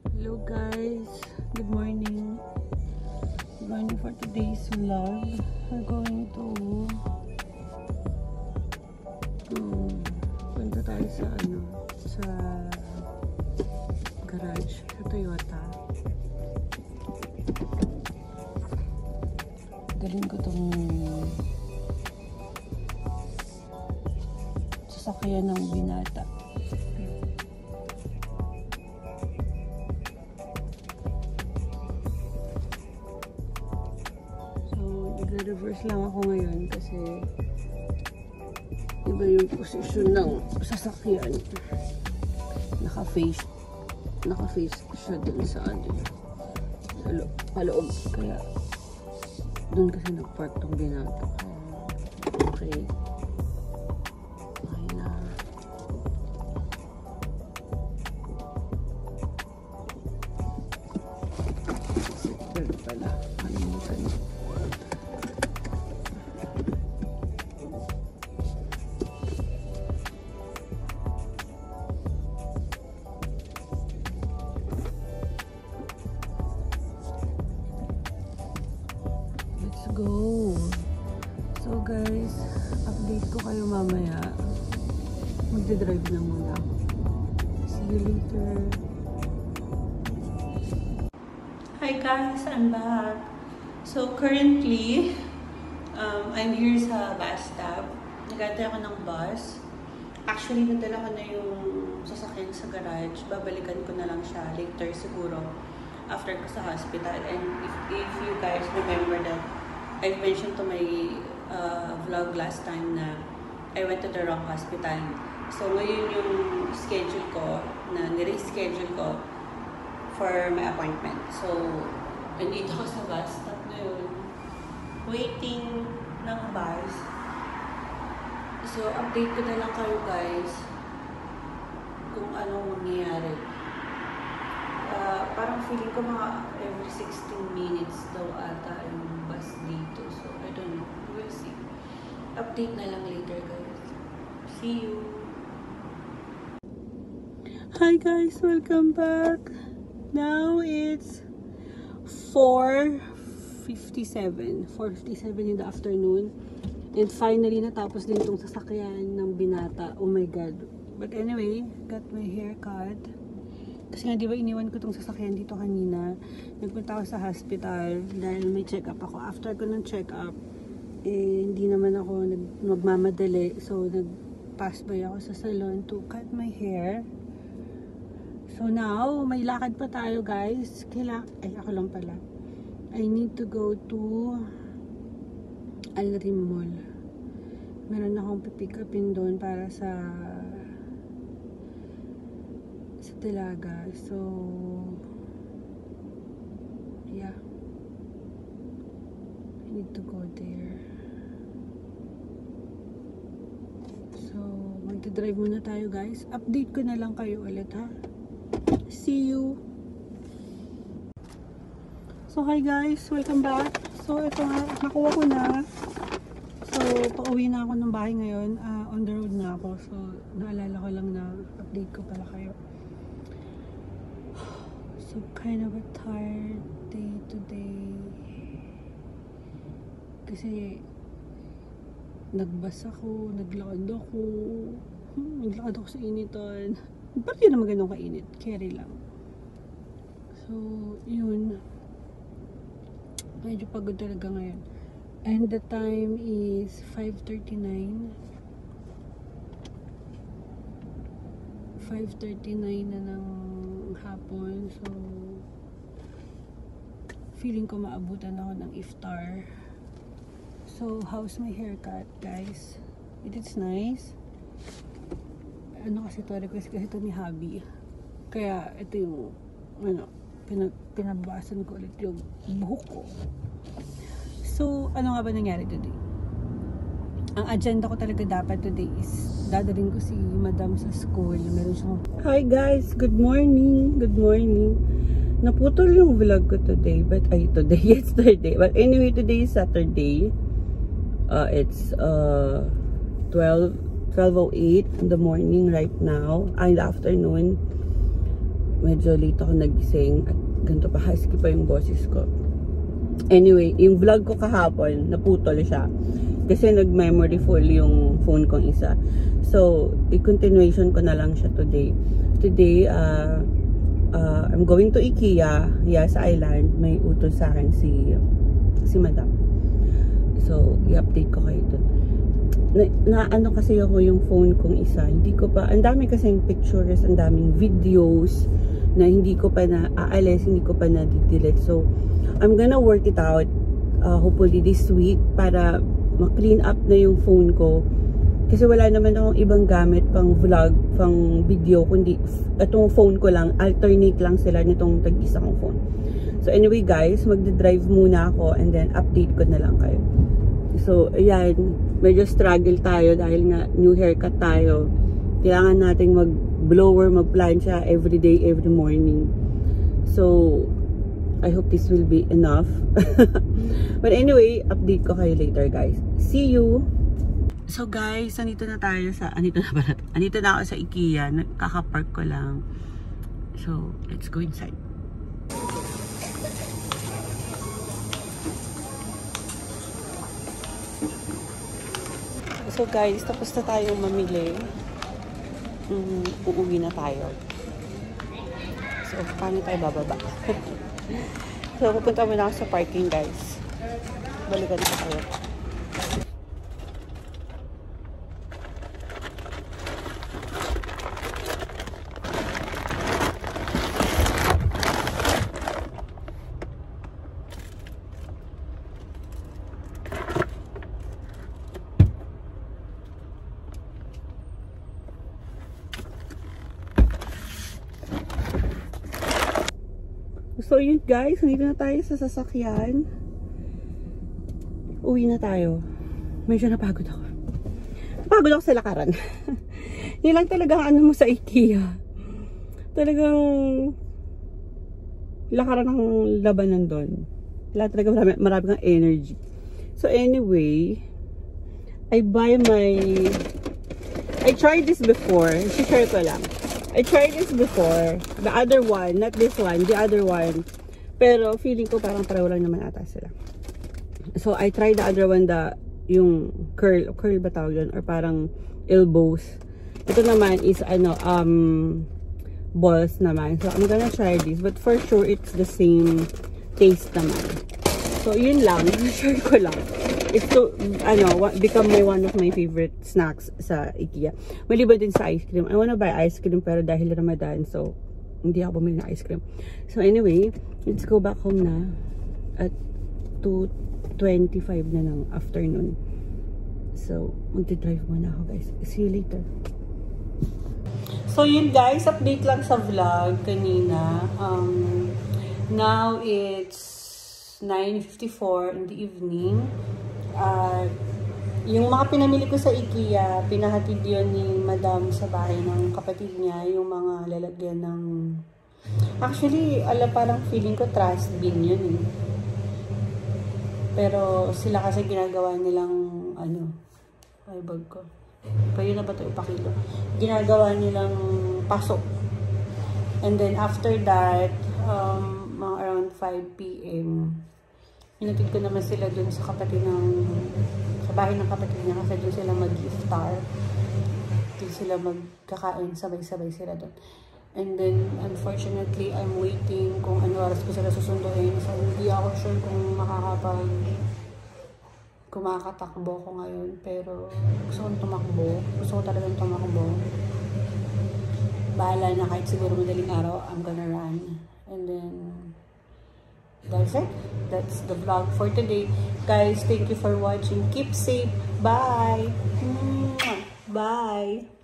Hello guys, good morning. Good morning for today's vlog. We're going to punta tayo sa sa garage sa Toyota. Dalhin ko tong sasakyan ng binata. Reverse lang ako ngayon kasi iba yung posisyon ng sasakyan. Naka-face siya dun sa paloob. Kaya dun kasi nag-park tong binata. Okay. Okay na. Seatbelt pala. Kalimutan. Go. So guys, update ko kayo mamaya. Magdadrive na muna. See you later. Hi guys, I'm back. So currently, I'm here sa bus stop. Nagantay ako ng bus. Actually, nadala ko na yung sasakyan sa garage. Babalikan ko na lang siya later siguro after ko sa hospital. And if you guys remember that I mentioned to my vlog last time na I went to the wrong hospital. So, ngayon yung schedule ko, na nire-schedule ko for my appointment. So, nandito ako sa bus stop ngayon, waiting ng bus. So, update ko na lang kayo guys kung anong mangyayari. Parang feeling ko mga every 16 minutes daw ata yung bus dito. So, I don't know. We'll see. Update na lang later, guys. See you! Hi guys! Welcome back! Now it's 4:57 in the afternoon. And finally, natapos din itong sasakyan ng binata. Oh my God! But anyway, got my hair cut. Kasi nga, di ba, iniwan ko itong sasakyan dito kanina. Nagpunta ako sa hospital dahil may check-up ako. After ko ng check-up, hindi naman ako magmamadali. So, nag-pass by ako sa salon to cut my hair. So, now, may lakad pa tayo, guys. Ako lang pala. I need to go to Alrim Mall. Meron akong pipick upin doon para sa Dalaga. So, yeah. I need to go there. So, magdadrive muna tayo guys. Update ko na lang kayo ulit ha. See you! So, hi guys! Welcome back! So, ito nga. Nakuha ko na. So, pauwi na ako ng bahay ngayon. On the road na ako. So, naalala ko lang na update ko pala kayo. So, kind of a tired day today. Kasi, nagbas ako, naglakad ako. Naglakad ako sa initan. Ba't yun naman ganun kainit? Carry lang. So, yun. Medyo pagod talaga ngayon. And the time is 5:39. 5:39 na ng hapon. So, feeling ko maabutan ako ng iftar. So, how's my haircut, guys? It is nice. Ano kasi to, request kasi ito ni Habi. Kaya, ito yung, pinababasan ko ulit yung buhok ko. So, ano nga ba nangyari today? Ang agenda ko talaga dapat today is dadalhin ko si Madam sa school. Meron siyang... Hi guys! Good morning! Good morning! Naputol yung vlog ko today. But, yesterday. But anyway, today is Saturday. It's 12:08 in the morning right now. In the afternoon. medyo late ako nagising at ganito pa, husky pa yung boses ko. Anyway, yung vlog ko kahapon, naputol siya. Kasi nag-memory full yung phone kong isa. So, i-continuation ko na lang siya today. Today, I'm going to IKEA, sa island. May utos sa akin si Madam. So, i-update ko kayo dun. Ano kasi ako yung phone kong isa. Hindi ko pa, ang dami kasing pictures, ang daming videos na hindi ko pa na-aalis, hindi ko pa na-delete. So, I'm gonna work it out hopefully this week para ma-clean up na yung phone ko. Kasi wala naman akong ibang gamit pang vlog, pang video, kundi itong phone ko lang, alternate lang sila nitong tag-isa kong phone. So anyway guys, magde-drive muna ako and then update ko na lang kayo. So ayan, medyo struggle tayo dahil nga new haircut tayo. Kailangan nating mag-blower, mag-plancha every day, every morning. So I hope this will be enough. But anyway, update ko kayo later guys. See you! So guys, andito na ako sa IKEA. Kaka-park ko lang. So, let's go inside. So guys, tapos na tayong mamili. Uuwi na tayo. So, paano tayo bababa? So, pupunta muna ako sa parking guys. Balikan ko tayo. So yun guys, nandito na tayo sa sasakyan. Uwi na tayo. Medyo napagod ako. Napagod ako sa lakaran. Hindi lang talagang ano mo sa IKEA. Talagang lakaran ng labanan doon. Wala talaga marami kang energy. So anyway, I tried this before. I-share ko lang. I tried this before. The other one, not this one, the other one. Pero feeling ko parang pareho lang naman ata sila. So I tried the other one, yung curl ba tawag yun? Or parang elbows. Ito naman is balls naman. So I'm gonna try this. But for sure, it's the same taste naman. So yun lang. Share ko lang. It's to, become one of my favorite snacks sa IKEA. Maliban din sa ice cream. I wanna buy ice cream pero dahil Ramadan, so hindi ako bumili ng ice cream. So anyway, let's go back home na at 2:25 na ng afternoon. So, magti-drive muna ako guys. See you later. So yun guys, update lang sa vlog kanina. Now it's 9:54 in the evening. Yung mga pinamili ko sa IKEA, pinahatid yun ni Madam sa bahay ng kapatid niya, yung mga lalagyan ng... Actually, parang feeling ko trash bin yun eh. Pero sila kasi ginagawa nilang, ay bag ko. Pwede na ba ito ipakilo? Ginagawa nilang pasok. And then after that, mga around 5 PM, hinatid ko naman sila dun sa sa bahay ng kapatid niya kasi dun sila mag-iftar. Dun sila magkakain, sabay-sabay sila dun. And then, unfortunately, I'm waiting kung ano oras ko sila susunduin. So, hindi ako sure kung kumakatakbo ko ngayon. Pero, gusto kong tumakbo. Gusto ko talagang tumakbo. Bahala na kahit siguro madaling araw, I'm gonna run. And then, that's it. That's the vlog for today. Guys, thank you for watching. Keep safe. Bye. Bye.